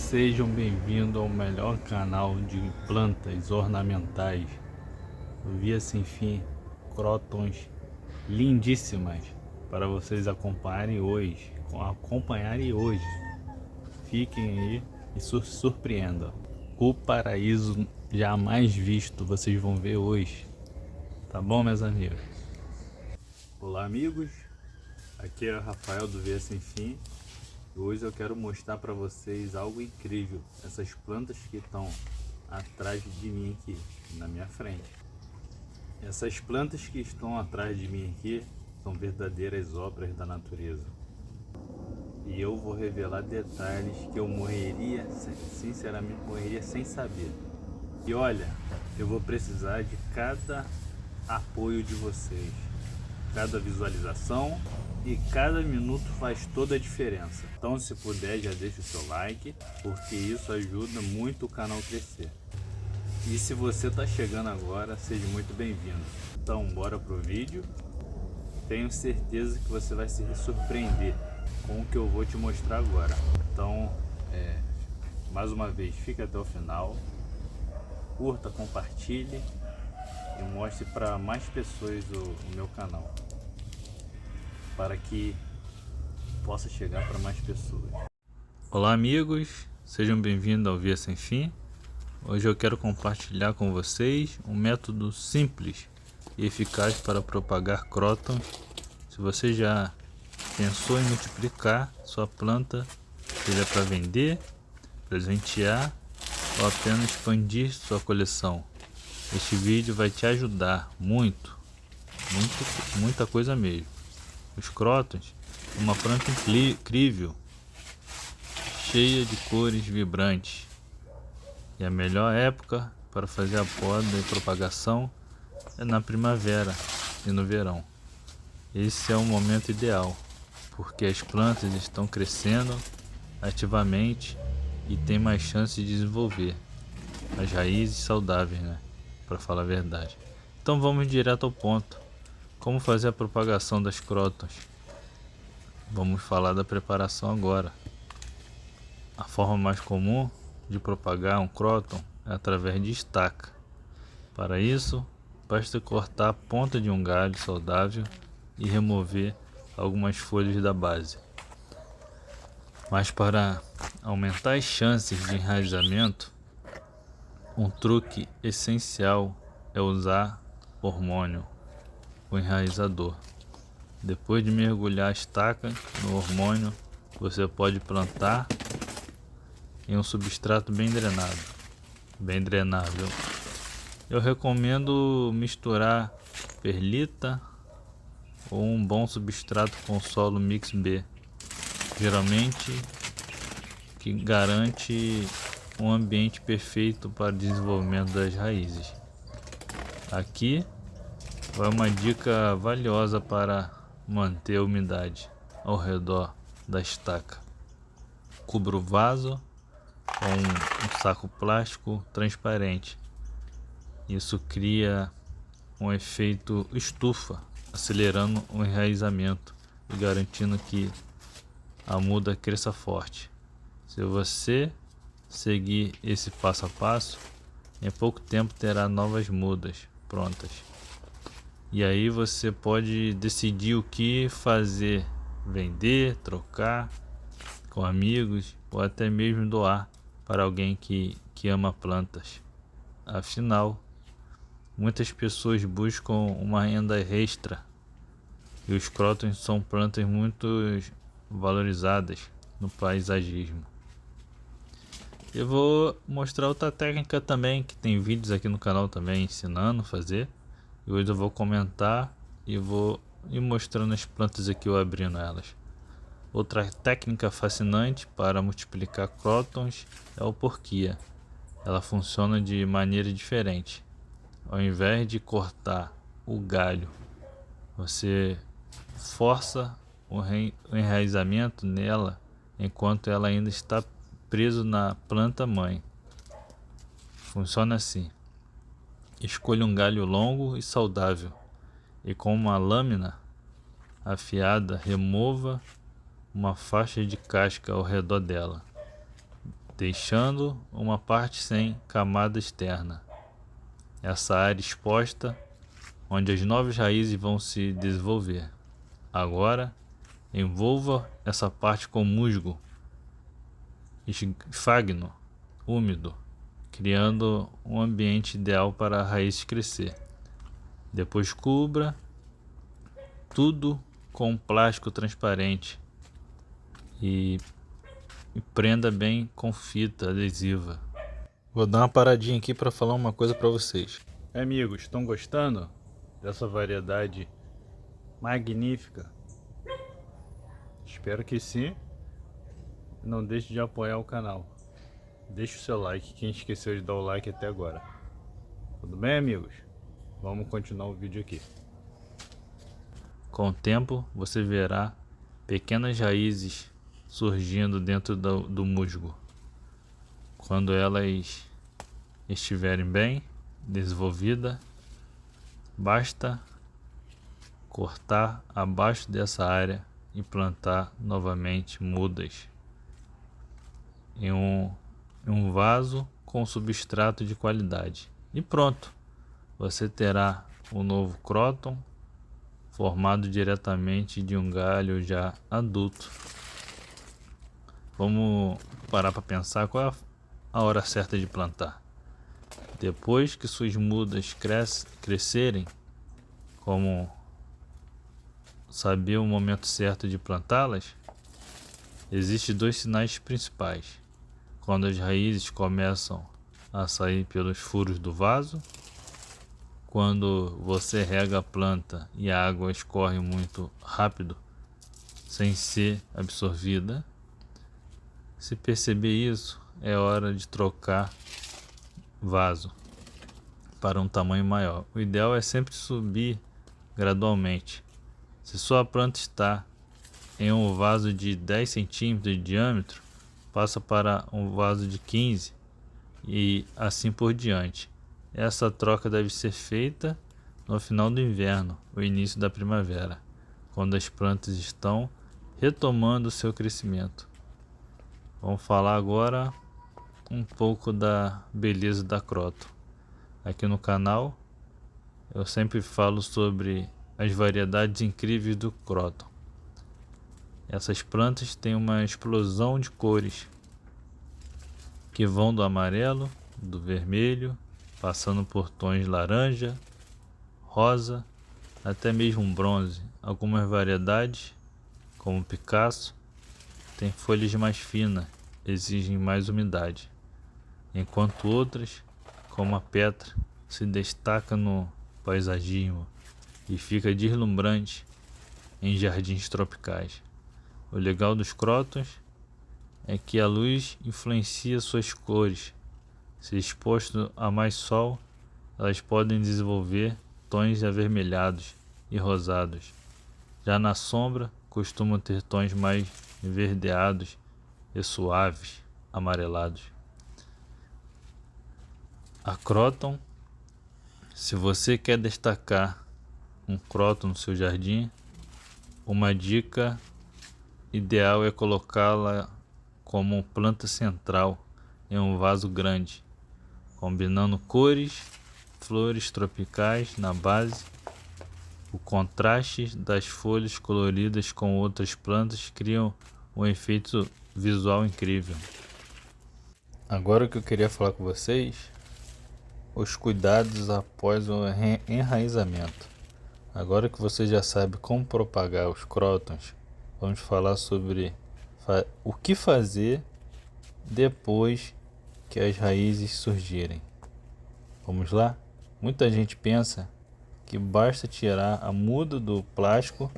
Sejam bem-vindos ao melhor canal de plantas ornamentais do Via Sem Fim, crótons lindíssimas para vocês acompanharem hoje. Fiquem aí e surpreendam. O paraíso jamais visto vocês vão ver hoje. Tá bom, meus amigos? Olá, amigos. Aqui é o Rafael do Via Sem Fim. Hoje eu quero mostrar para vocês algo incrível. Essas plantas que estão atrás de mim aqui, na minha frente. Essas plantas que estão atrás de mim aqui são verdadeiras obras da natureza. E eu vou revelar detalhes que eu morreria, sinceramente morreria sem saber. E olha, eu vou precisar de cada apoio de vocês. Cada visualização e cada minuto faz toda a diferença. Então, se puder, já deixa o seu like, porque isso ajuda muito o canal a crescer. E se você está chegando agora, seja muito bem-vindo. Então, bora pro vídeo. Tenho certeza que você vai se surpreender com o que eu vou te mostrar agora. Então, mais uma vez, fica até o final. Curta, compartilhe e mostre para mais pessoas o meu canal, para que possa chegar para mais pessoas. Olá, amigos, sejam bem-vindos ao Via Sem Fim. Hoje eu quero compartilhar com vocês um método simples e eficaz para propagar crótons. Se você já pensou em multiplicar sua planta, seja para vender, presentear ou apenas expandir sua coleção, este vídeo vai te ajudar muita coisa mesmo. Os crótons, uma planta incrível, cheia de cores vibrantes. E a melhor época para fazer a poda e propagação é na primavera e no verão. Esse é o momento ideal, porque as plantas estão crescendo ativamente e têm mais chance de desenvolver as raízes saudáveis, né? Para falar a verdade. Então vamos direto ao ponto. Como fazer a propagação das crótons? Vamos falar da preparação agora. A forma mais comum de propagar um cróton é através de estaca. Para isso, basta cortar a ponta de um galho saudável e remover algumas folhas da base. Mas para aumentar as chances de enraizamento, um truque essencial é usar hormônio, o enraizador. Depois de mergulhar a estaca no hormônio, você pode plantar em um substrato bem drenável. Eu recomendo misturar perlita ou um bom substrato com solo mix B, geralmente que garante um ambiente perfeito para o desenvolvimento das raízes. Aqui vai uma dica valiosa para manter a umidade ao redor da estaca. Cubra o vaso com um saco plástico transparente. Isso cria um efeito estufa, acelerando o enraizamento e garantindo que a muda cresça forte. Se você seguir esse passo a passo, em pouco tempo terá novas mudas prontas. E aí você pode decidir o que fazer: vender, trocar com amigos ou até mesmo doar para alguém que ama plantas. Afinal, muitas pessoas buscam uma renda extra e os crótons são plantas muito valorizadas no paisagismo. Eu vou mostrar outra técnica também, que tem vídeos aqui no canal também ensinando a fazer. E hoje eu vou comentar e vou ir mostrando as plantas aqui, eu abrindo elas. Outra técnica fascinante para multiplicar crótons é a porquia. Ela funciona de maneira diferente. Ao invés de cortar o galho, você força o enraizamento nela enquanto ela ainda está preso na planta mãe. Funciona assim: escolha um galho longo e saudável e com uma lâmina afiada remova uma faixa de casca ao redor dela. deixando uma parte sem camada externa. Essa área exposta, onde as novas raízes vão se desenvolver. Agora, envolva essa parte com musgo esfagno, úmido, criando um ambiente ideal para a raiz crescer. Depois cubra tudo com plástico transparente e prenda bem com fita adesiva. Vou dar uma paradinha aqui para falar uma coisa para vocês. Amigos, estão gostando dessa variedade magnífica? Espero que sim. Não deixe de apoiar o canal. Deixe o seu like, quem esqueceu de dar o like até agora. Tudo bem, amigos? Vamos continuar o vídeo aqui. Com o tempo, você verá pequenas raízes surgindo dentro do musgo. Quando elas estiverem bem desenvolvidas, basta cortar abaixo dessa área e plantar novamente mudas em um vaso com substrato de qualidade. E pronto, você terá um novo cróton formado diretamente de um galho já adulto. Vamos parar para pensar qual é a hora certa de plantar. Depois que suas mudas crescerem, como saber o momento certo de plantá-las, existem dois sinais principais. Quando as raízes começam a sair pelos furos do vaso, quando você rega a planta e a água escorre muito rápido, sem ser absorvida. Se perceber isso, é hora de trocar vaso para um tamanho maior. O ideal é sempre subir gradualmente. Se sua planta está em um vaso de 10 centímetros de diâmetro, passa para um vaso de 15 e assim por diante. Essa troca deve ser feita no final do inverno, o início da primavera, quando as plantas estão retomando seu crescimento. Vamos falar agora um pouco da beleza da cróton. Aqui no canal eu sempre falo sobre as variedades incríveis do cróton. Essas plantas têm uma explosão de cores que vão do amarelo, do vermelho, passando por tons laranja, rosa, até mesmo bronze. Algumas variedades, como Picasso, têm folhas mais finas, exigem mais umidade, enquanto outras, como a Petra, se destaca no paisagismo e fica deslumbrante em jardins tropicais. O legal dos crótons é que a luz influencia suas cores. Se exposto a mais sol, elas podem desenvolver tons avermelhados e rosados. Já na sombra, costumam ter tons mais esverdeados e suaves, amarelados. A cróton, se você quer destacar um cróton no seu jardim, uma dica ideal é colocá-la como planta central em um vaso grande, combinando cores, flores tropicais na base. O contraste das folhas coloridas com outras plantas criam um efeito visual incrível. Agora o que eu queria falar com vocês, os cuidados após o enraizamento. Agora que você já sabe como propagar os crótons, vamos falar sobre o que fazer depois que as raízes surgirem. Vamos lá? Muita gente pensa que basta tirar a muda do plástico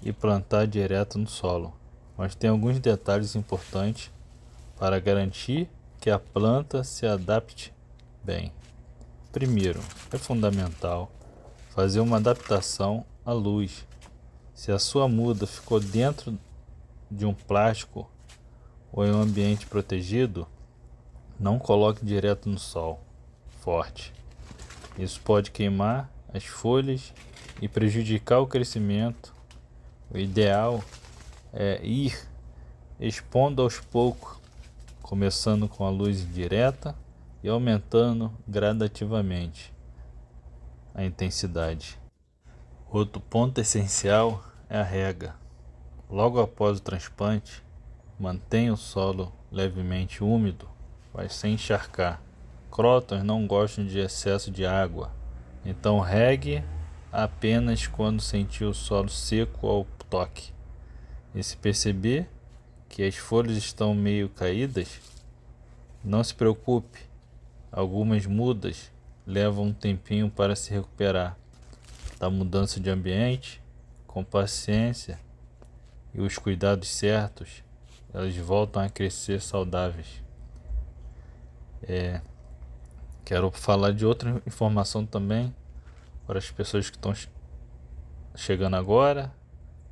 e plantar direto no solo, mas tem alguns detalhes importantes para garantir que a planta se adapte bem. Primeiro, é fundamental fazer uma adaptação à luz. Se a sua muda ficou dentro de um plástico ou em um ambiente protegido, não coloque direto no sol forte. Isso pode queimar as folhas e prejudicar o crescimento. O ideal é ir expondo aos poucos começando com a luz indireta e aumentando gradativamente a intensidade. Outro ponto essencial é a rega. Logo após o transplante, mantenha o solo levemente úmido, mas sem encharcar. Crótons não gostam de excesso de água, então regue apenas quando sentir o solo seco ao toque. E se perceber que as folhas estão meio caídas, não se preocupe, algumas mudas levam um tempinho para se recuperar da mudança de ambiente. Com paciência e os cuidados certos, elas voltam a crescer saudáveis. Quero falar de outra informação também para as pessoas que estão chegando agora,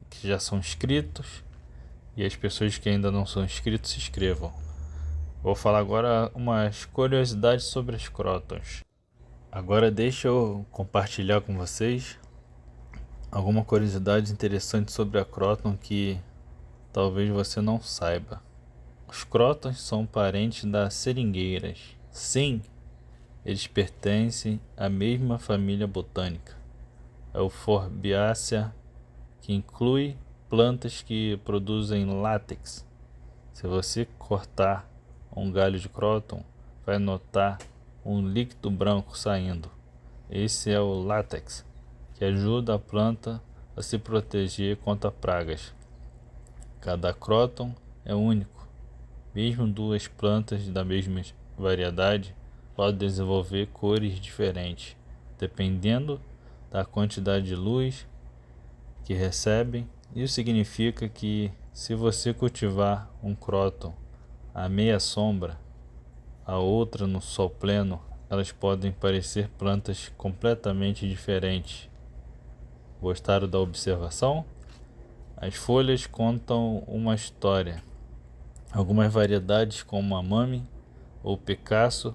que já são inscritos, e as pessoas que ainda não são inscritos, se inscrevam. Vou falar agora umas curiosidades sobre as crótons. Agora deixa eu compartilhar com vocês alguma curiosidade interessante sobre a cróton que talvez você não saiba. Os crótons são parentes das seringueiras. Sim, eles pertencem à mesma família botânica, Euphorbiaceae, que inclui plantas que produzem látex. Se você cortar um galho de cróton, vai notar um líquido branco saindo. Esse é o látex, que ajuda a planta a se proteger contra pragas. Cada cróton é único. Mesmo duas plantas da mesma variedade podem desenvolver cores diferentes, dependendo da quantidade de luz que recebem. Isso significa que se você cultivar um cróton à meia sombra, a outra no sol pleno, elas podem parecer plantas completamente diferentes. Gostaram da observação? As folhas contam uma história. Algumas variedades, como a Mame ou Picasso,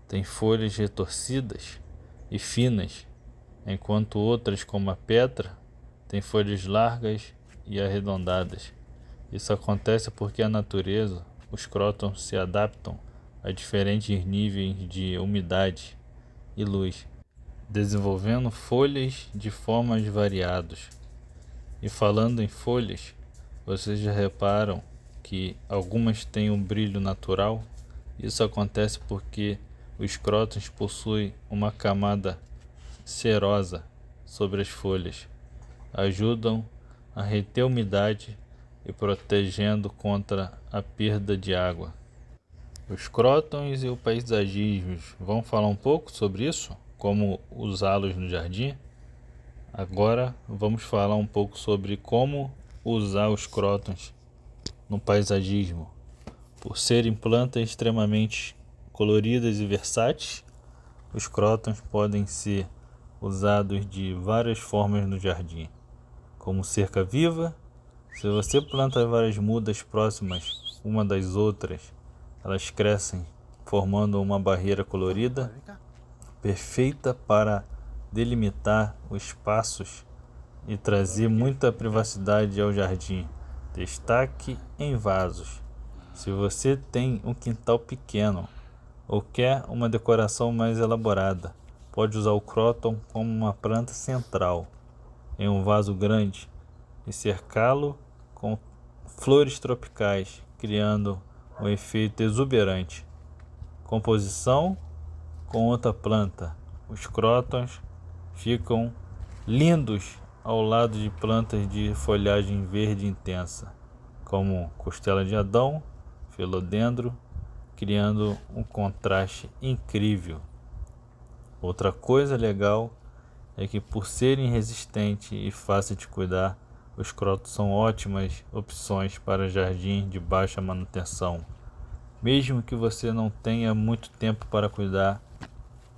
têm folhas retorcidas e finas, enquanto outras, como a Petra, têm folhas largas e arredondadas. Isso acontece porque a natureza, os crótons se adaptam a diferentes níveis de umidade e luz, desenvolvendo folhas de formas variadas. E falando em folhas, vocês já reparam que algumas têm um brilho natural? Isso acontece porque os crótons possuem uma camada cerosa sobre as folhas, ajudam a reter umidade e protegendo contra a perda de água. Os crótons e o paisagismo, vamos falar um pouco sobre isso? Como usá-los no jardim? Agora vamos falar um pouco sobre como usar os crótons no paisagismo. Por serem plantas extremamente coloridas e versáteis, os crótons podem ser usados de várias formas no jardim, como cerca viva. Se você planta várias mudas próximas uma das outras, elas crescem formando uma barreira colorida, perfeita para delimitar os espaços e trazer muita privacidade ao jardim. Destaque em vasos. Se você tem um quintal pequeno ou quer uma decoração mais elaborada, pode usar o cróton como uma planta central em um vaso grande e cercá-lo com flores tropicais, criando um efeito exuberante. Composição com outra planta. Os crótons ficam lindos ao lado de plantas de folhagem verde intensa, como costela de Adão, filodendro, criando um contraste incrível. Outra coisa legal é que, por serem resistentes e fáceis de cuidar, os crótons são ótimas opções para jardim de baixa manutenção. Mesmo que você não tenha muito tempo para cuidar,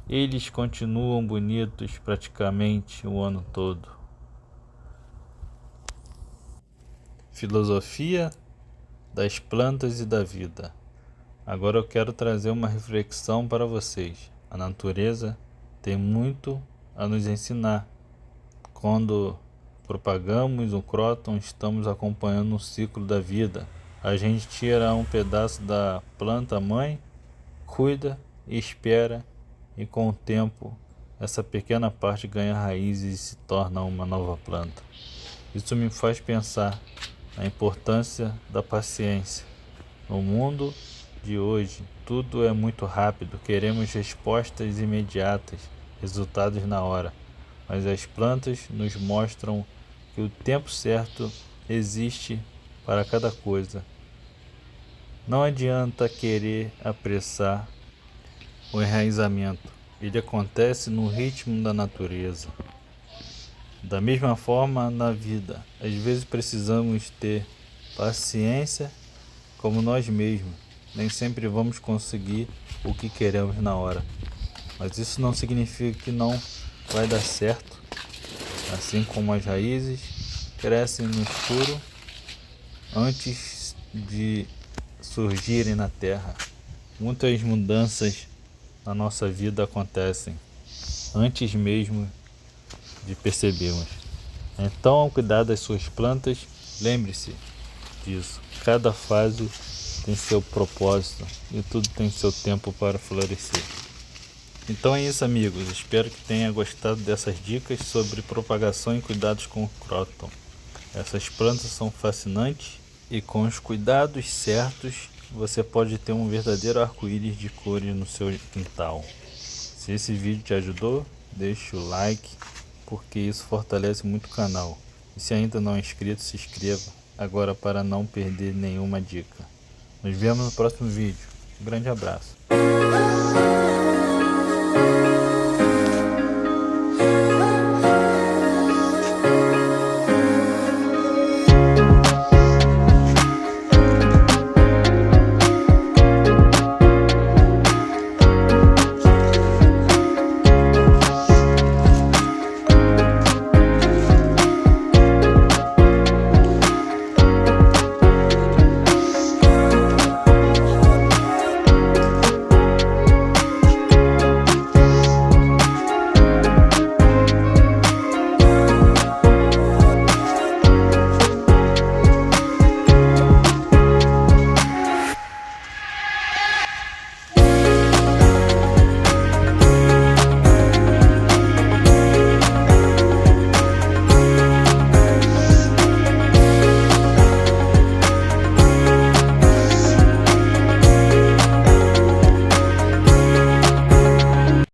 eles continuam bonitos praticamente o ano todo. Filosofia das plantas e da vida. Agora eu quero trazer uma reflexão para vocês. A natureza tem muito a nos ensinar. Quando propagamos o cróton, estamos acompanhando o ciclo da vida, A gente tira um pedaço da planta mãe, cuida e espera, e com o tempo essa pequena parte ganha raízes e se torna uma nova planta. Isso me faz pensar na importância da paciência. No mundo de hoje, tudo é muito rápido, queremos respostas imediatas, resultados na hora, mas as plantas nos mostram que o tempo certo existe para cada coisa. Não adianta querer apressar o enraizamento, ele acontece no ritmo da natureza. Da mesma forma, na vida, às vezes precisamos ter paciência como nós mesmos. Nem sempre vamos conseguir o que queremos na hora, mas isso não significa que não vai dar certo. Assim como as raízes crescem no escuro antes de surgirem na terra, muitas mudanças na nossa vida acontecem antes mesmo de percebermos. Então, ao cuidar das suas plantas, lembre-se disso. Cada fase tem seu propósito e tudo tem seu tempo para florescer. Então é isso, amigos. Espero que tenha gostado dessas dicas sobre propagação e cuidados com o cróton. Essas plantas são fascinantes e com os cuidados certos você pode ter um verdadeiro arco-íris de cores no seu quintal. Se esse vídeo te ajudou, deixe o like, porque isso fortalece muito o canal. E se ainda não é inscrito, se inscreva agora para não perder nenhuma dica. Nos vemos no próximo vídeo. Um grande abraço.